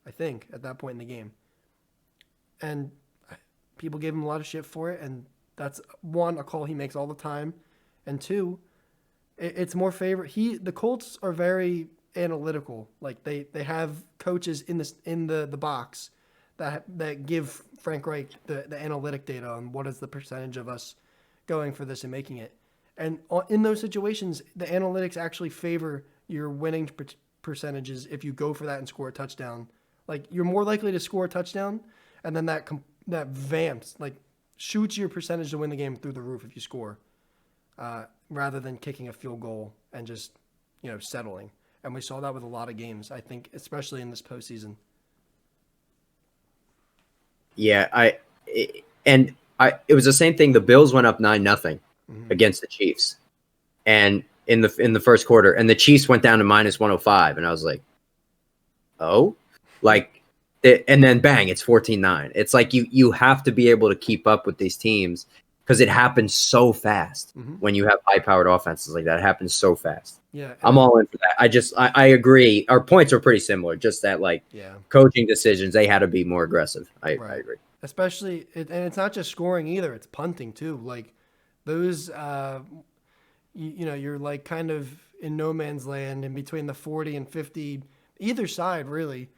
I think, at that point in the game. And people gave him a lot of shit for it, and that's, 1, a call he makes all the time, and 2, it's more favorite. The Colts are very analytical. Like they have coaches in the box that give Frank Reich the analytic data on what is the percentage of us going for this and making it. And in those situations, the analytics actually favor your winning percentages if you go for that and score a touchdown. Like you're more likely to score a touchdown, and then that vamps, like shoots your percentage to win the game through the roof if you score. Rather than kicking a field goal and just, settling. And we saw that with a lot of games, I think, especially in this postseason. Yeah, it was the same thing. The Bills went up 9-0 against the Chiefs, and in the first quarter, and the Chiefs went down to -105, and I was like, oh, and then bang, it's 14-9. It's like you have to be able to keep up with these teams. Because it happens so fast when you have high-powered offenses like that. It happens so fast. Yeah, I'm all in for that. I agree. Our points are pretty similar. Just that, coaching decisions, they had to be more aggressive. I agree. Especially, and it's not just scoring either. It's punting, too. Like, those, you're, like, kind of in no man's land in between the 40 and 50, either side, really.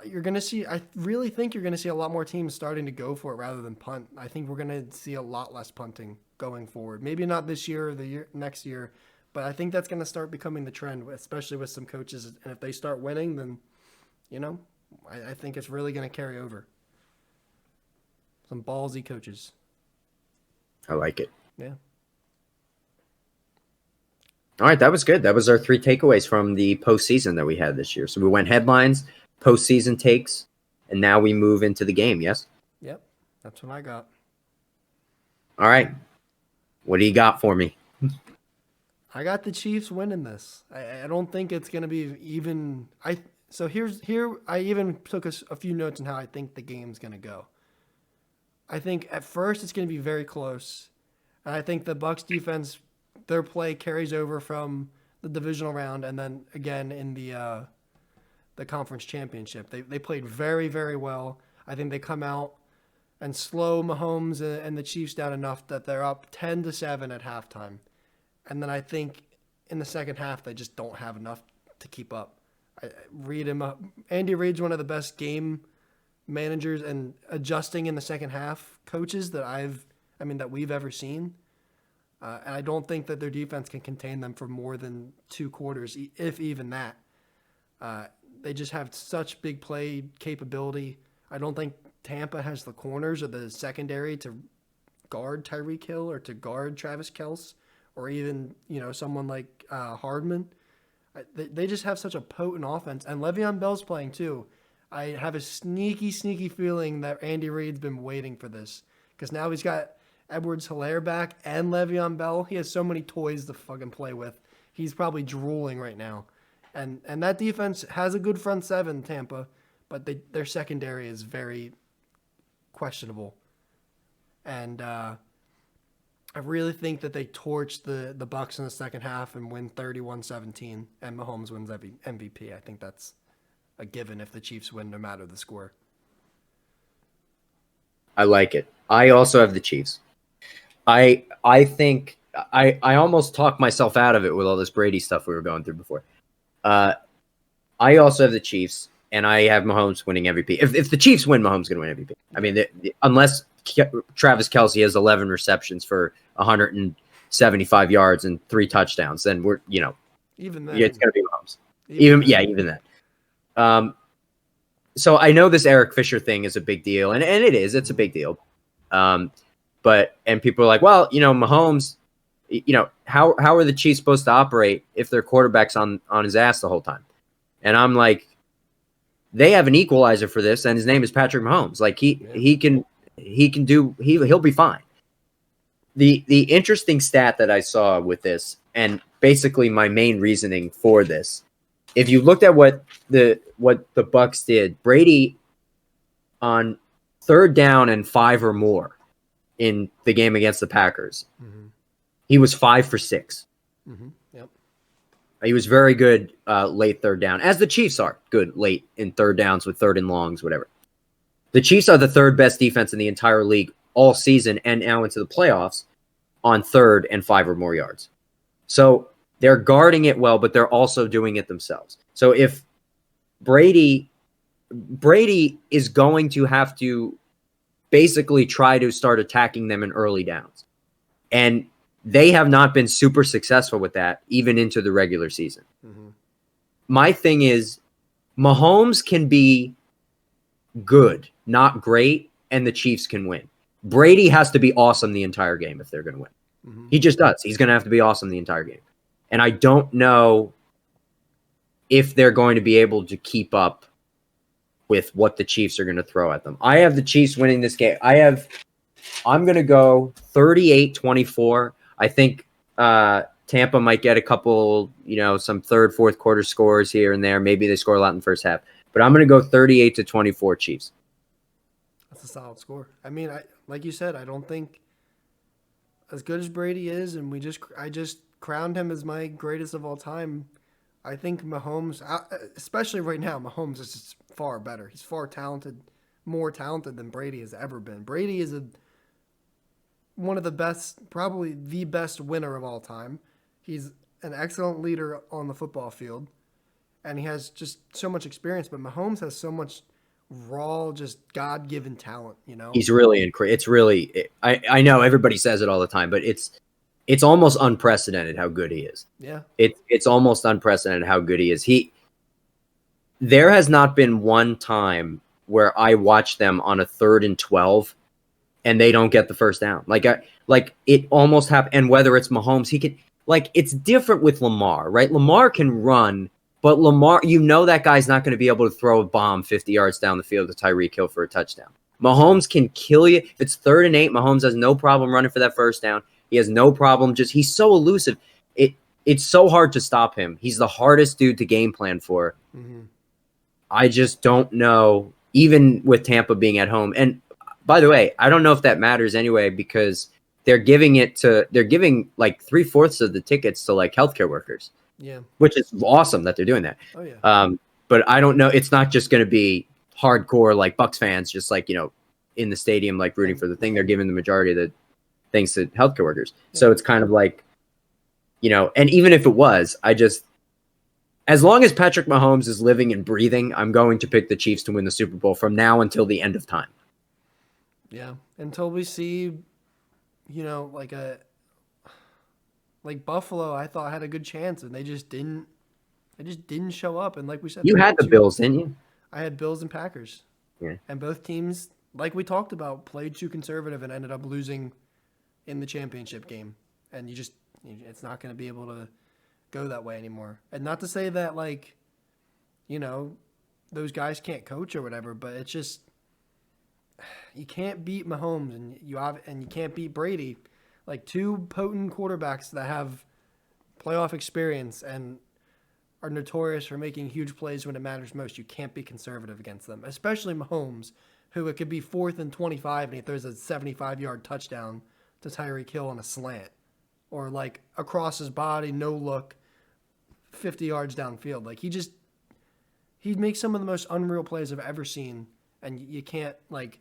You're going to see, I really think you're going to see a lot more teams starting to go for it rather than punt. I think we're going to see a lot less punting going forward. Maybe not this year or next year, but I think that's going to start becoming the trend, especially with some coaches. And if they start winning, then, I think it's really going to carry over. Some ballsy coaches. I like it. Yeah. All right, that was good. That was our 3 takeaways from the postseason that we had this year. So we went headlines, postseason takes, and now we move into the game. Yes. Yep. That's what I got. All right. What do you got for me? I got the Chiefs winning this. I don't think it's going to be even. Here I even took a few notes on how I think the game's going to go. I think at first it's going to be very close, and I think the Bucks defense, their play carries over from the divisional round, and then again in the conference championship. They played very, very well. I think they come out and slow Mahomes and the Chiefs down enough that they're up 10-7 at halftime. And then I think in the second half, they just don't have enough to keep up. Andy Reid's one of the best game managers and adjusting in the second half coaches that we've ever seen. And I don't think that their defense can contain them for more than 2 quarters, if even that. They just have such big play capability. I don't think Tampa has the corners or the secondary to guard Tyreek Hill or to guard Travis Kelce or even, someone like Hardman. They just have such a potent offense. And Le'Veon Bell's playing too. I have a sneaky feeling that Andy Reid's been waiting for this because now he's got Edwards-Helaire back and Le'Veon Bell. He has so many toys to fucking play with. He's probably drooling right now. And that defense has a good front seven, Tampa, but their secondary is very questionable. And I really think that they torch the Bucks in the second half and win 31-17, and Mahomes wins MVP. I think that's a given if the Chiefs win, no matter the score. I like it. I also have the Chiefs. I think I almost talked myself out of it with all this Brady stuff we were going through before. I also have the Chiefs, and I have Mahomes winning MVP. If the Chiefs win, Mahomes is going to win MVP. I mean, unless Travis Kelce has 11 receptions for 175 yards and 3 touchdowns, then we're, even then, it's going to be Mahomes. Even then. So I know this Eric Fisher thing is a big deal, and it's a big deal. And people are like, well, Mahomes, how are the Chiefs supposed to operate if their quarterback's on his ass the whole time? And I'm like, they have an equalizer for this, and his name is Patrick Mahomes. Like he'll be fine. The interesting stat that I saw with this, and basically my main reasoning for this, if you looked at what the Bucks did, Brady on 3rd down and 5 or more in the game against the Packers, he was 5 for 6. Yep. He was very good late 3rd down, as the Chiefs are good late in 3rd downs with 3rd and longs, whatever. The Chiefs are the 3rd best defense in the entire league all season and now into the playoffs on 3rd and 5 or more yards. So they're guarding it well, but they're also doing it themselves. So if Brady is going to have to basically try to start attacking them in early downs. And they have not been super successful with that, even into the regular season. My thing is, Mahomes can be good, not great, and the Chiefs can win. Brady has to be awesome the entire game if they're going to win. He just does. He's going to have to be awesome the entire game. And I don't know if they're going to be able to keep up with what the Chiefs are going to throw at them. I have the Chiefs winning this game. I'm going to go 38-24. I think Tampa might get a couple, some 3rd, 4th quarter scores here and there. Maybe they score a lot in the first half. But I'm going to go 38-24 Chiefs. That's a solid score. I mean, like you said, I don't think as good as Brady is, and I just crowned him as my greatest of all time. I think Mahomes, especially right now, Mahomes is just far better. He's far talented, more talented than Brady has ever been. Brady is one of the best, probably the best winner of all time. He's an excellent leader on the football field, and he has just so much experience. But Mahomes has so much raw, just God-given talent. He's really incredible. It's really, I know everybody says it all the time, but it's almost unprecedented how good he is. Yeah, it's almost unprecedented how good he is. There has not been one time where I watched them on a 3rd and 12 and they don't get the first down. Like it almost happened. And whether it's Mahomes, he can, like, it's different with Lamar, right? Lamar can run, but Lamar, that guy's not going to be able to throw a bomb 50 yards down the field to Tyreek Hill for a touchdown. Mahomes can kill you. If it's 3rd and 8, Mahomes has no problem running for that first down. He has no problem. He's so elusive. It's so hard to stop him. He's the hardest dude to game plan for. Mm-hmm. I just don't know, even with Tampa being at home. And by the way, I don't know if that matters anyway, because they're giving like 3/4 of the tickets to like healthcare workers. Yeah. Which is awesome that they're doing that. Oh yeah. But I don't know. It's not just going to be hardcore like Bucs fans, just like, in the stadium, like rooting for the thing. They're giving the majority of the things to healthcare workers. Yeah. So it's kind of like, and even if it was, as long as Patrick Mahomes is living and breathing, I'm going to pick the Chiefs to win the Super Bowl from now until the end of time. Yeah. Until we see, like Buffalo, I thought had a good chance, and they just didn't show up. And like we said, you had the Bills, didn't you? I had Bills and Packers. Yeah. And both teams, like we talked about, played too conservative and ended up losing in the championship game. And it's not going to be able to go that way anymore. And not to say that, like, those guys can't coach or whatever, but it's just, you can't beat Mahomes and you can't beat Brady. Like, 2 potent quarterbacks that have playoff experience and are notorious for making huge plays when it matters most. You can't be conservative against them, especially Mahomes, who it could be 4th and 25 and he throws a 75-yard touchdown to Tyreek Hill on a slant, or like across his body, no look, 50 yards downfield. Like, he makes some of the most unreal plays I've ever seen, and you can't like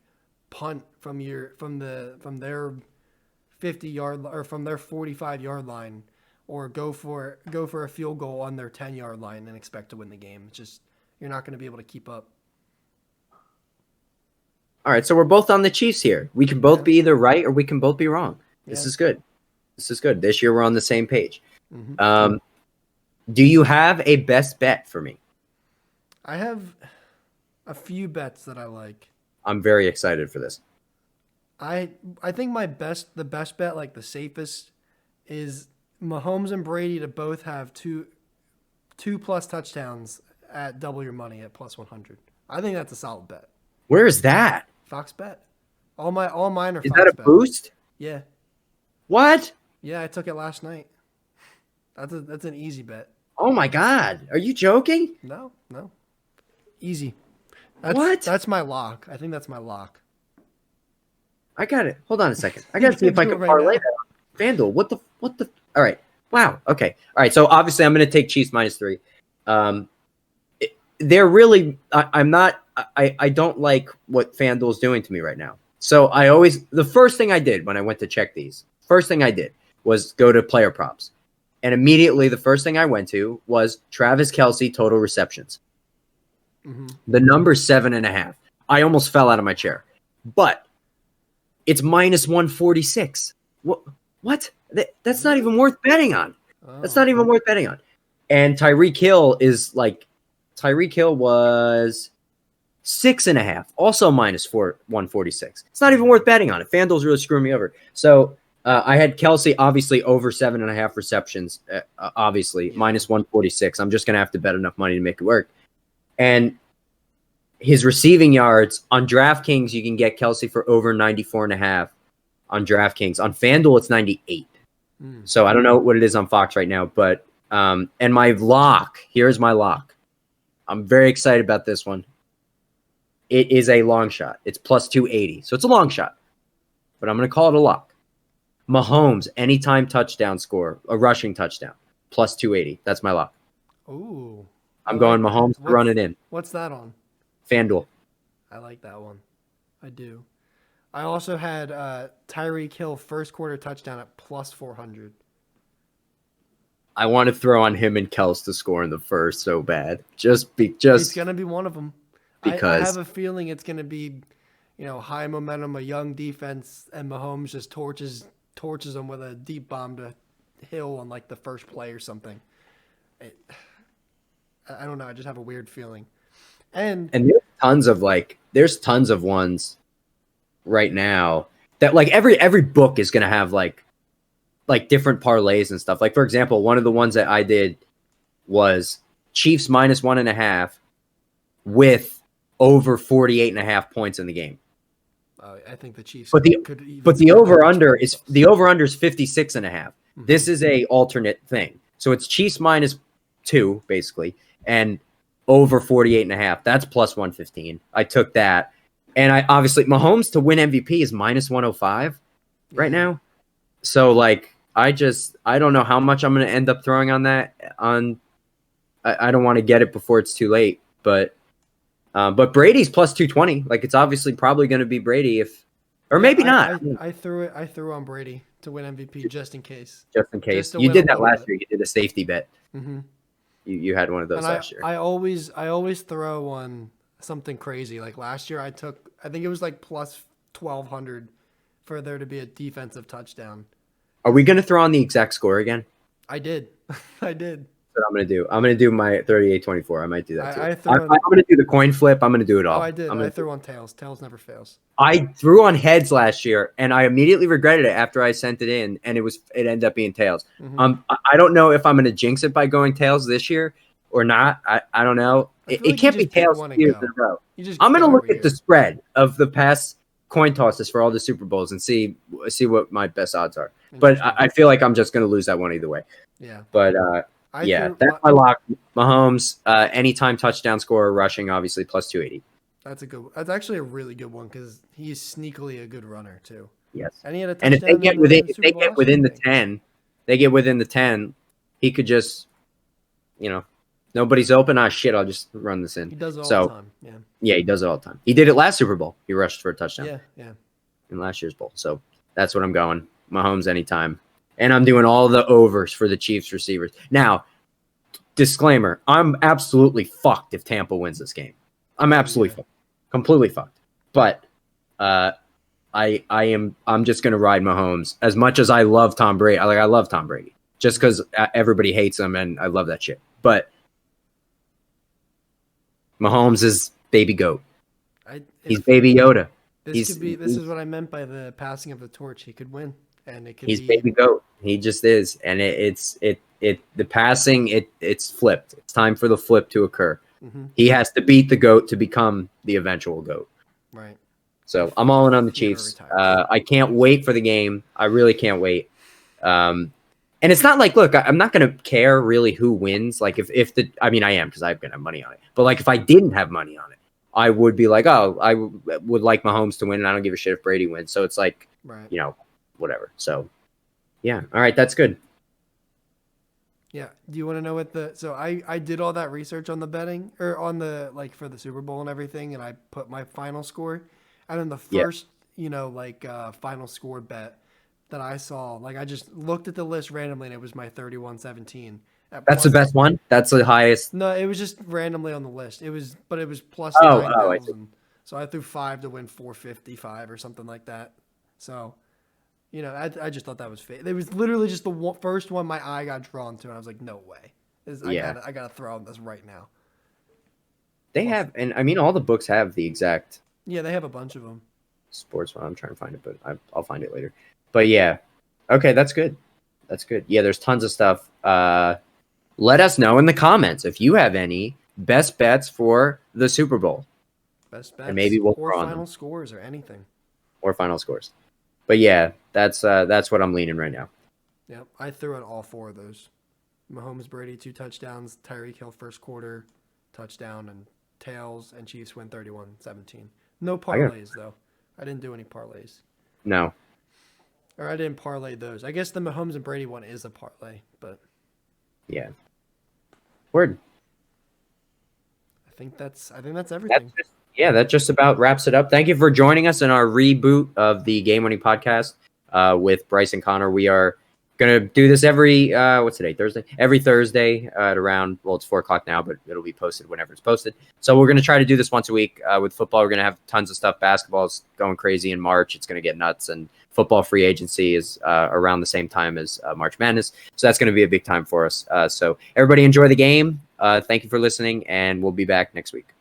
punt from their 50-yard or from their 45-yard line, or go for a field goal on their 10-yard line and expect to win the game. It's just, you're not going to be able to keep up. All right, so we're both on the Chiefs here. We can both be either right or we can both be wrong. This is good. This year we're on the same page. Mm-hmm. Do you have a best bet for me? I have a few bets that I like. I'm very excited for this. I think the best bet, like the safest, is Mahomes and Brady to both have two plus touchdowns at double your money at plus 100. I think that's a solid bet. Where is that? Fox Bet. All mine are Is Fox that a Bet. boost? Yeah. What? Yeah, I took it last night. That's an easy bet. Oh my God. Are you joking? No. Easy. What? That's my lock. I think that's my lock. I got it. Hold on a second. I got to see if I can parlay that on FanDuel. What the? All right. Wow. Okay. All right. So obviously I'm going to take Chiefs -3. They're really, I'm not, I don't like what FanDuel's doing to me right now. So the first thing I did when I went to check these, was go to player props. And immediately the first thing I went to was Travis Kelce total receptions. Mm-hmm. The number's 7.5. I almost fell out of my chair. But it's -146. What? That's not even worth betting on. That's not even worth betting on. And Tyreek Hill was 6.5, also -146. It's not even worth betting on it. FanDuel's really screwing me over. So I had Kelce obviously over 7.5 receptions, obviously -146. I'm just going to have to bet enough money to make it work. And his receiving yards on DraftKings, you can get Kelce for over 94.5 on DraftKings. On FanDuel, it's 98. So I don't know what it is on Fox right now, but and my lock, here's my lock. I'm very excited about this one. It is a long shot. It's +280. So it's a long shot, but I'm going to call it a lock. Mahomes, anytime touchdown score, a rushing touchdown, +280. That's my lock. Ooh. I'm going Mahomes to run it in. What's that on? FanDuel. I like that one. I do. I also had Tyreek Hill first quarter touchdown at +400. I want to throw on him and Kels to score in the first so bad. It's going to be one of them. Because I have a feeling it's going to be, high momentum, a young defense, and Mahomes just torches them with a deep bomb to Hill on like the first play or something. I don't know. I just have a weird feeling. And there's tons of ones right now. that like every book is gonna have like different parlays and stuff. Like for example, one of the ones that I did was Chiefs -1.5 with over 48.5 points in the game. I think the Chiefs but the over under is 56.5. Mm-hmm. This is a alternate thing. So it's Chiefs -2 basically and over 48.5. That's +115. I took that. And I obviously Mahomes to win MVP is -105 right now. So like I don't know how much I'm going to end up throwing on that. I don't want to get it before it's too late, but Brady's +220. Like it's obviously probably going to be Brady or maybe not. I threw on Brady to win MVP just in case. Just in case. You did that last year. You did a safety bet. Mm-hmm. You had one of those last year. I always throw on something crazy. Like last year I think it was like +1,200 for there to be a defensive touchdown. Are we going to throw on the exact score again? I did. I did. That's what I'm going to do. I'm going to do my 38-24. I might do that too. I'm going to do the coin flip. I'm going to do it all. Oh, I did. I threw on tails. Tails never fails. I threw on heads last year, and I immediately regretted it after I sent it in, and it ended up being tails. Mm-hmm. I don't know if I'm going to jinx it by going tails this year or not. I don't know. It can't be tails years in a row. I'm going to look at the spread of the past coin tosses for all the Super Bowls and see what my best odds are. But I feel like I'm just going to lose that one either way. Yeah. But that's my lock. Mahomes, anytime touchdown scorer rushing, obviously +280. That's actually a really good one because he's sneakily a good runner too. Yes. And he had a touchdown. And if they get within the 10, he could just, nobody's open. Ah, shit, I'll just run this in. He does it all the time. Yeah. Yeah, he does it all the time. He did it last Super Bowl. He rushed for a touchdown. Yeah. In last year's bowl. So that's what I'm going. Mahomes anytime. And I'm doing all the overs for the Chiefs receivers. Now, disclaimer, I'm absolutely fucked if Tampa wins this game. I'm absolutely fucked. Completely fucked. But I'm just gonna ride Mahomes as much as I love Tom Brady. I love Tom Brady. Just because everybody hates him and I love that shit. But Mahomes is baby goat. He's baby Yoda. This is what I meant by the passing of the torch. He could win. And he's baby goat. He just is, and the passing it's flipped. It's time for the flip to occur. Mm-hmm. He has to beat the goat to become the eventual goat. Right. So I'm all in on the Chiefs. I can't wait for the game. I really can't wait. And it's not like, look, I'm not going to care really who wins. Like I am because I'm going to have money on it. But like if I didn't have money on it, I would be like, oh, I would like Mahomes to win, and I don't give a shit if Brady wins. So it's like, right. Whatever. So, yeah. All right. That's good. Yeah. Do you want to know so I did all that research on the betting or on the, like for the Super Bowl and everything. And I put my final score and then the first, final score bet that I saw, like I just looked at the list randomly and it was my 31-17. That's the best one. That's the highest. No, it was just randomly on the list. It was plus 9,000. So I threw 5 to win 455 or something like that. So, I just thought that was fake. It was literally just the first one my eye got drawn to, and I was like, no way. I got to throw on this right now. They have, and I mean, all the books have the exact. Yeah, they have a bunch of them. Sports one. I'm trying to find it, but I'll find it later. But yeah. Okay, that's good. That's good. Yeah, there's tons of stuff. Let us know in the comments if you have any best bets for the Super Bowl. Best bets, and maybe we'll or final scores or anything. Or final scores. But yeah, that's what I'm leaning right now. Yep, I threw out all 4 of those. Mahomes, Brady, 2 touchdowns. Tyreek Hill first quarter touchdown, and tails and Chiefs win 31-17. No parlays though. I didn't do any parlays. No. Or I didn't parlay those. I guess the Mahomes and Brady one is a parlay, but yeah. Word. I think that's everything. That just about wraps it up. Thank you for joining us in our reboot of the Game Winning Podcast with Bryce and Connor. We are going to do this every, what's today, Thursday? Every Thursday at around, it's 4 o'clock now, but it'll be posted whenever it's posted. So we're going to try to do this once a week. With football, we're going to have tons of stuff. Basketball is going crazy in March. It's going to get nuts. And football free agency is around the same time as March Madness. So that's going to be a big time for us. So everybody enjoy the game. Thank you for listening, and we'll be back next week.